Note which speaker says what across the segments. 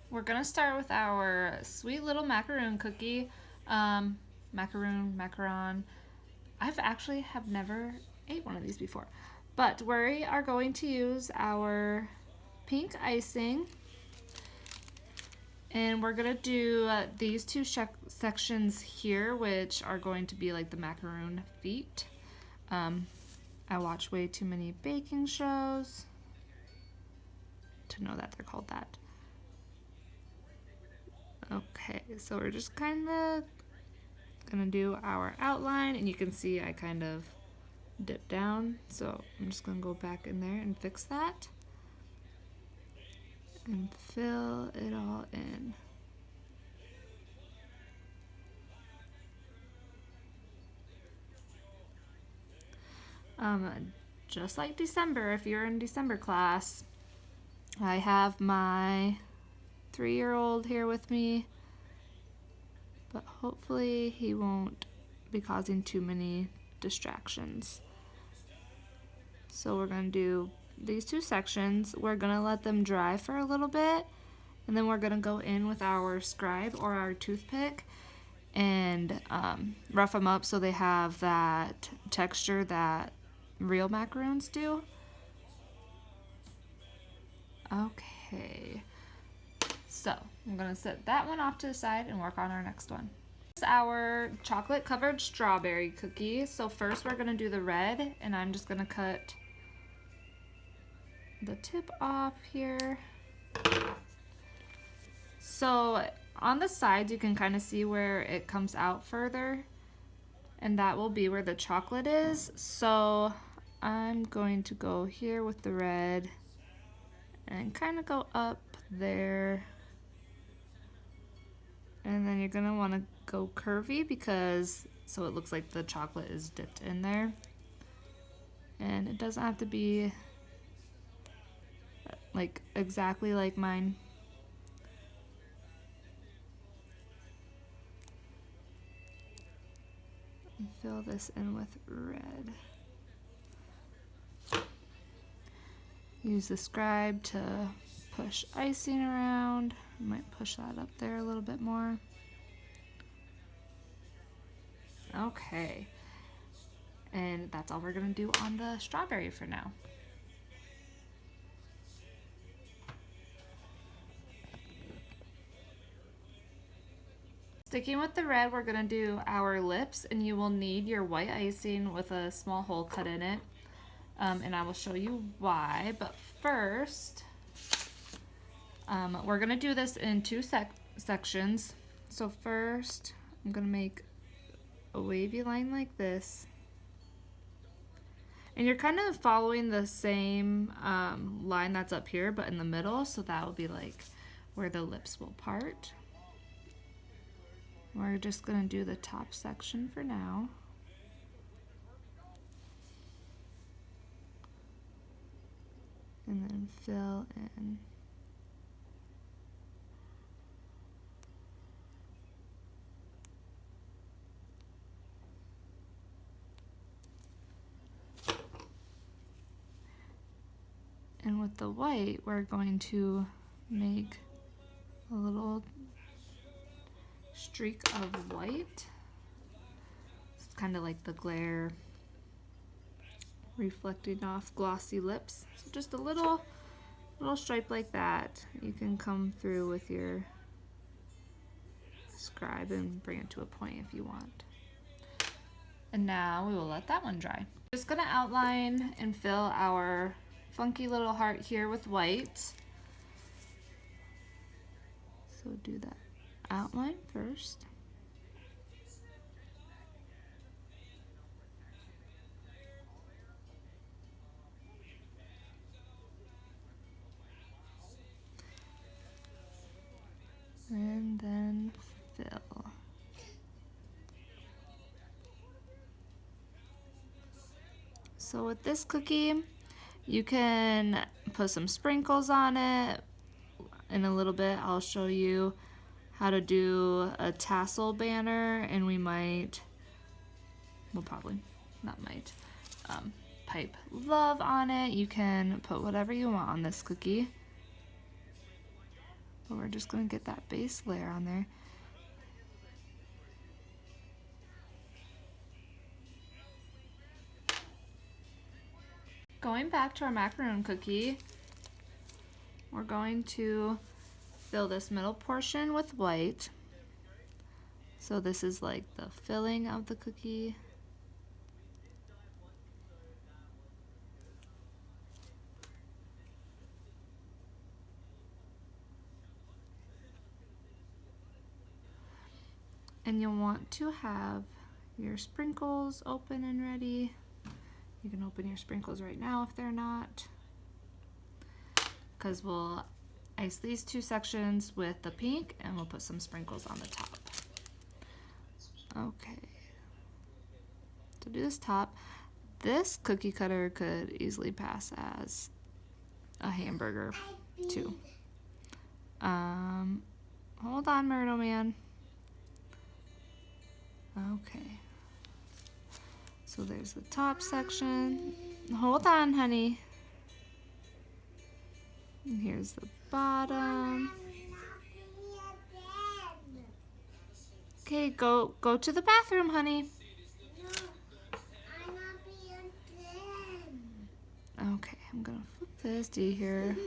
Speaker 1: we're gonna start with our sweet little macaroon cookie. Macaron. I've actually have never ate one of these before, but we are going to use our pink icing, and we're gonna do these two sections here, which are going to be like the macaroon feet. I watch way too many baking shows to know that they're called that. Okay, so we're just kind of gonna do our outline, and you can see I kind of dip down, so I'm just gonna go back in there and fix that and fill it all in. Just like December, if you're in December class, I have my 3-year-old here with me, but hopefully he won't be causing too many distractions. So we're going to do these two sections. We're going to let them dry for a little bit, and then we're going to go in with our scribe or our toothpick and rough them up so they have that texture that real macaroons do. Okay, so I'm gonna set that one off to the side and work on our next one. This is our chocolate covered strawberry cookie. So first we're gonna do the red, and I'm just gonna cut the tip off here. So on the sides you can kind of see where it comes out further, and that will be where the chocolate is. So I'm going to go here with the red and kind of go up there, and then you're gonna want to go curvy because so it looks like the chocolate is dipped in there, and it doesn't have to be like exactly like mine. And fill this in with red. Use the scribe to push icing around. I might push that up there a little bit more. Okay, and that's all we're gonna do on the strawberry for now. Sticking with the red, we're gonna do our lips, and you will need your white icing with a small hole cut in it. And I will show you why, but first, we're gonna do this in two sections. So first, I'm gonna make a wavy line like this. And you're kind of following the same line that's up here, but in the middle, so that will be like where the lips will part. We're just gonna do the top section for now. And then fill in. And with the white, we're going to make a little streak of white. It's kind of like the glare reflecting off glossy lips. So just a little stripe like that. You can come through with your scribe and bring it to a point if you want. And now we will let that one dry. Just gonna outline and fill our funky little heart here with white. So do that outline first. And then fill. So with this cookie, you can put some sprinkles on it. In a little bit, I'll show you how to do a tassel banner, and we might, well, probably not might, pipe love on it. You can put whatever you want on this cookie. But we're just going to get that base layer on there. Going back to our macaroon cookie, we're going to fill this middle portion with white. So this is like the filling of the cookie. And you'll want to have your sprinkles open and ready. You can open your sprinkles right now if they're not, because we'll ice these two sections with the pink and we'll put some sprinkles on the top. Okay, to do this top, this cookie cutter could easily pass as a hamburger too. Hold on, Myrtle Man. Okay. So there's the top section. Hold on, honey. And here's the bottom. Okay, go to the bathroom, honey. Okay, I'm gonna flip this. Do you hear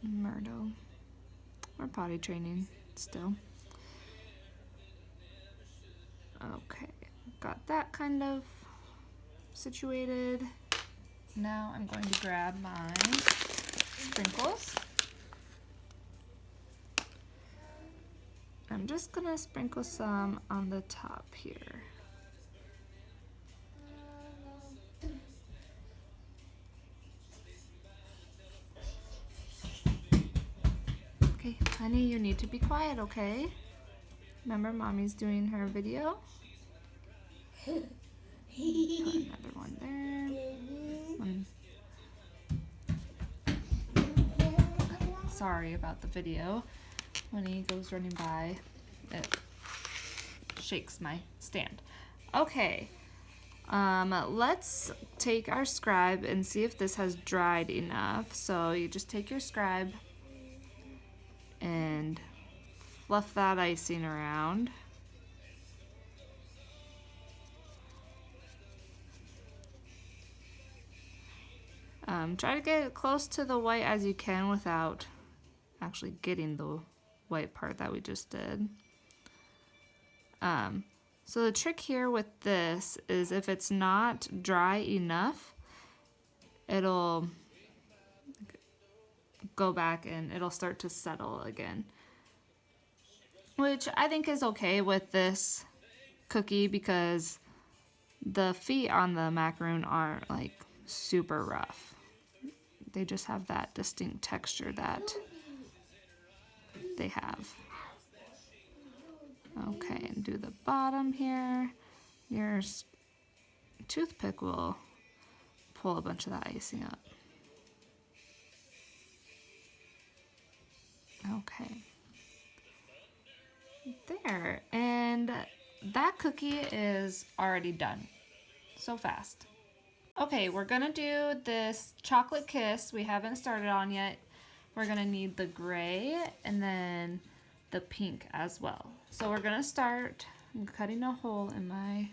Speaker 1: Myrtle? We're potty training still. Okay, got that kind of situated. Now I'm going to grab my sprinkles. I'm just gonna sprinkle some on the top here. Okay, honey, you need to be quiet, okay? Remember, mommy's doing her video. Got another one there. Sorry about the video. When he goes running by, it shakes my stand. Okay, let's take our scribe and see if this has dried enough. So you just take your scribe and fluff that icing around. Try to get close to the white as you can without actually getting the white part that we just did. So the trick here with this is if it's not dry enough, it'll go back and it'll start to settle again, which I think is okay with this cookie because the feet on the macaroon aren't like super rough. They just have that distinct texture that they have. Okay, and do the bottom here. Your toothpick will pull a bunch of that icing up. Okay. There, and that cookie is already done. So fast. Okay, we're gonna do this chocolate kiss we haven't started on yet. We're gonna need the gray and then the pink as well. So we're gonna start, I'm cutting a hole in my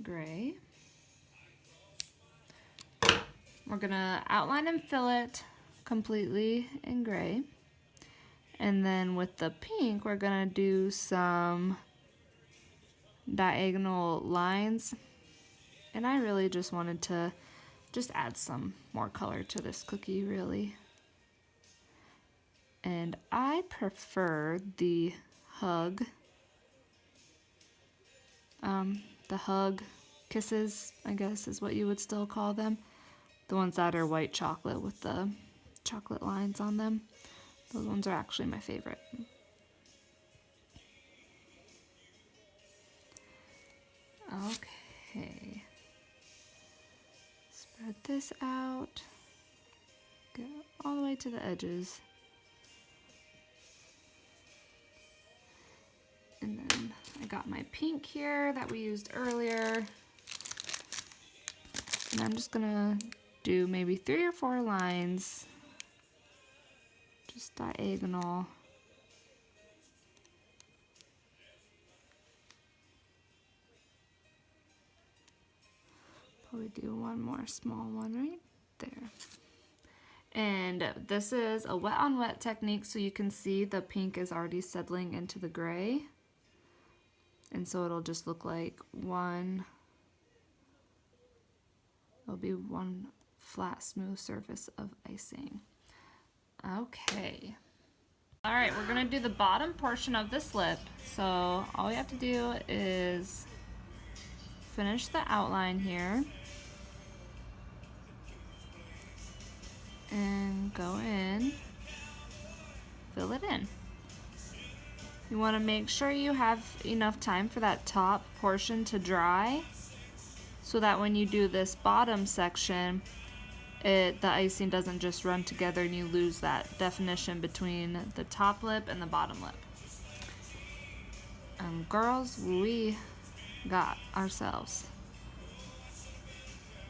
Speaker 1: gray. We're gonna outline and fill it completely in gray. And then with the pink, we're gonna do some diagonal lines. And I really just wanted to just add some more color to this cookie, really. And I prefer the hug kisses, I guess is what you would still call them. The ones that are white chocolate with the chocolate lines on them. Those ones are actually my favorite. Okay. Spread this out. Go all the way to the edges. And then I got my pink here that we used earlier. And I'm just gonna do maybe 3 or 4 lines just diagonal. Probably do one more small one right there. And this is a wet on wet technique, so you can see the pink is already settling into the gray. And so it'll just look like it'll be one flat, smooth surface of icing. Okay. All right, we're gonna do the bottom portion of this lip. So all we have to do is finish the outline here and go in, fill it in. You want to make sure you have enough time for that top portion to dry so that when you do this bottom section, the icing doesn't just run together and you lose that definition between the top lip and the bottom lip. And girls, we got ourselves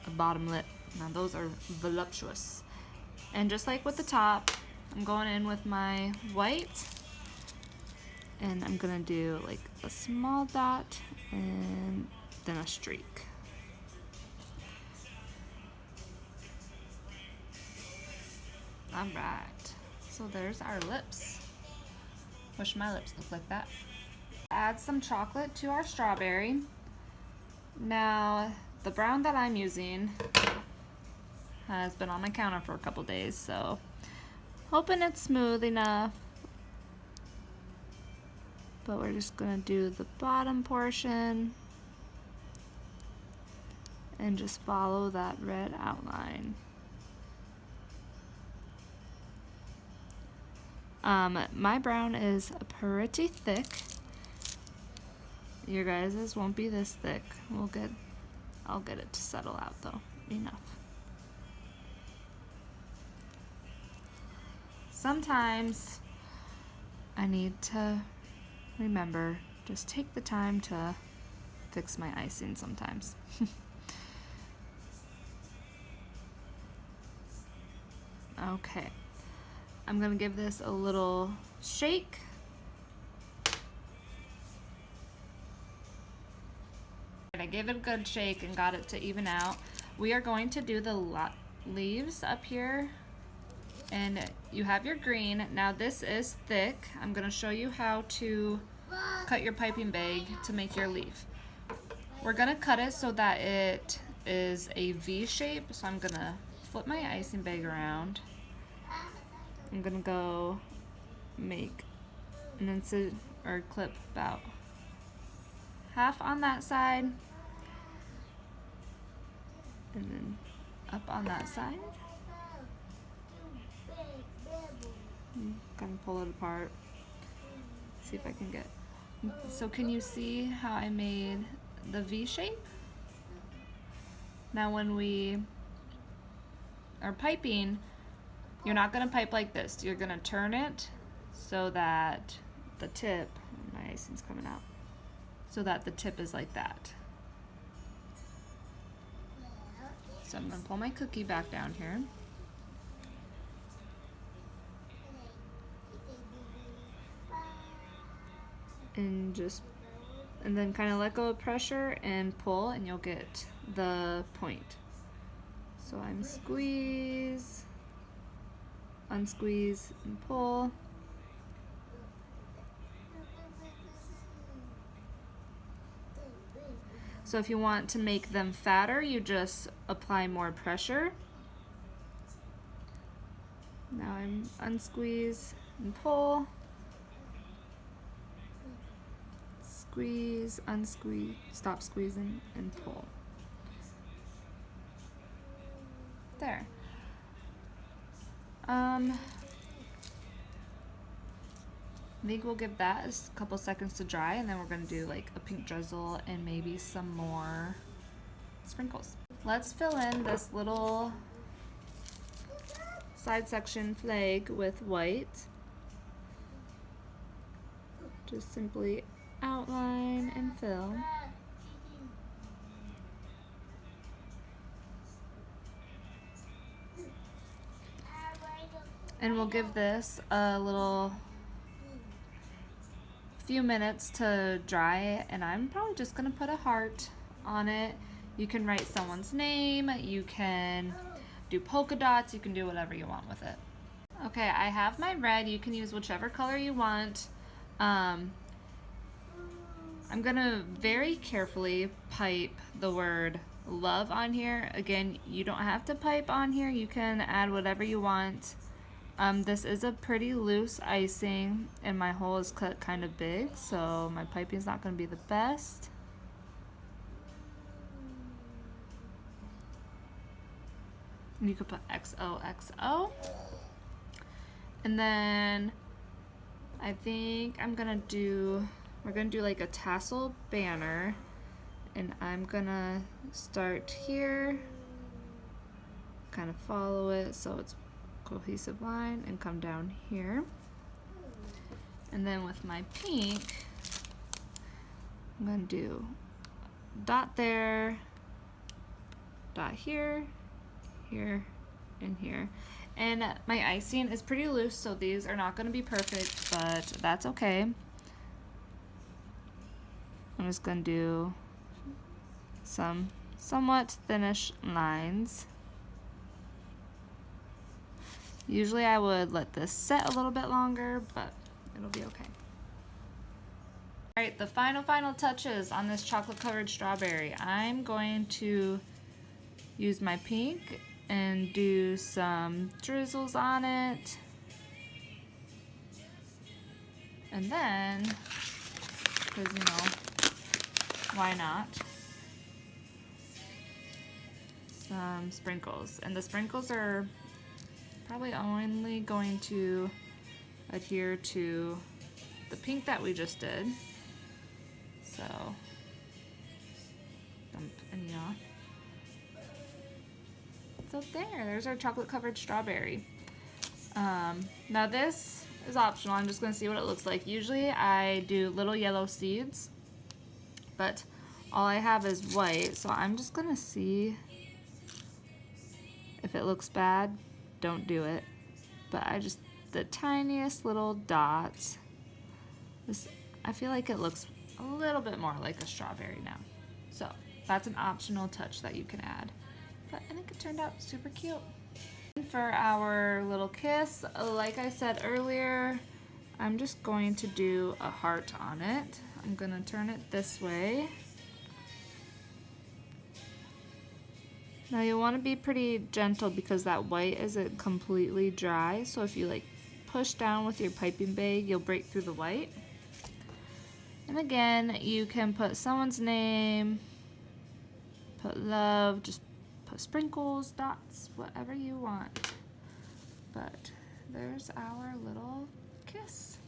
Speaker 1: a bottom lip. Now those are voluptuous. And just like with the top, I'm going in with my white, and I'm gonna do like a small dot and then a streak. All right, so there's our lips. Wish my lips looked like that. Add some chocolate to our strawberry. Now, the brown that I'm using has been on my counter for a couple days, so hoping it's smooth enough. But we're just gonna do the bottom portion and just follow that red outline. My brown is pretty thick. Your guys's won't be this thick. I'll get it to settle out though, enough. Sometimes I need to remember, just take the time to fix my icing sometimes. Okay, I'm gonna give this a little shake. I gave it a good shake and got it to even out. We are going to do the leaves up here, and you have your green. Now this is thick. I'm gonna show you how to cut your piping bag to make your leaf. We're gonna cut it so that it is a V shape. So I'm gonna flip my icing bag around. I'm gonna go make an incision or clip about half on that side and then up on that side. I'm gonna pull it apart, see if I can get. So can you see how I made the V shape? Now when we are piping, you're not gonna pipe like this. You're gonna turn it so that the tip, my icing's coming out, so that the tip is like that. So I'm gonna pull my cookie back down here. And then kind of let go of pressure and pull, and you'll get the point. So I'm squeeze, unsqueeze, and pull. So if you want to make them fatter, you just apply more pressure. Now I'm unsqueeze and pull. Squeeze, unsqueeze, stop squeezing, and pull. There. I think we'll give that a couple seconds to dry, and then we're gonna do like a pink drizzle and maybe some more sprinkles. Let's fill in this little side section flag with white. Just simply outline and fill. And we'll give this a little few minutes to dry, and I'm probably just gonna put a heart on it. You can write someone's name, you can do polka dots, you can do whatever you want with it. Okay, I have my red. You can use whichever color you want. I'm gonna very carefully pipe the word love on here. Again, you don't have to pipe on here. You can add whatever you want. This is a pretty loose icing, and my hole is cut kind of big, so my piping is not going to be the best. And you could put XOXO. And then I think we're going to do like a tassel banner, and I'm going to start here, kind of follow it so it's cohesive line, and come down here. And then with my pink, I'm going to do dot there, dot here, here, and here. And my icing is pretty loose, so these are not going to be perfect, but that's okay. I'm just going to do some somewhat thinnish lines. Usually I would let this set a little bit longer, but it'll be okay. Alright, the final touches on this chocolate covered strawberry. I'm going to use my pink and do some drizzles on it. And then, because you know, why not? Some sprinkles. And the sprinkles are probably only going to adhere to the pink that we just did. So, dump any off. So there's our chocolate covered strawberry. Now this is optional. I'm just going to see what it looks like. Usually I do little yellow seeds, but all I have is white, so I'm just going to see if it looks bad. Don't do it. But the tiniest little dots. I feel like it looks a little bit more like a strawberry now. So that's an optional touch that you can add. But I think it turned out super cute. And for our little kiss, like I said earlier, I'm just going to do a heart on it. I'm gonna turn it this way. Now you want to be pretty gentle because that white isn't completely dry, so if you like push down with your piping bag, you'll break through the white. And again, you can put someone's name, put love, just put sprinkles, dots, whatever you want. But there's our little kiss.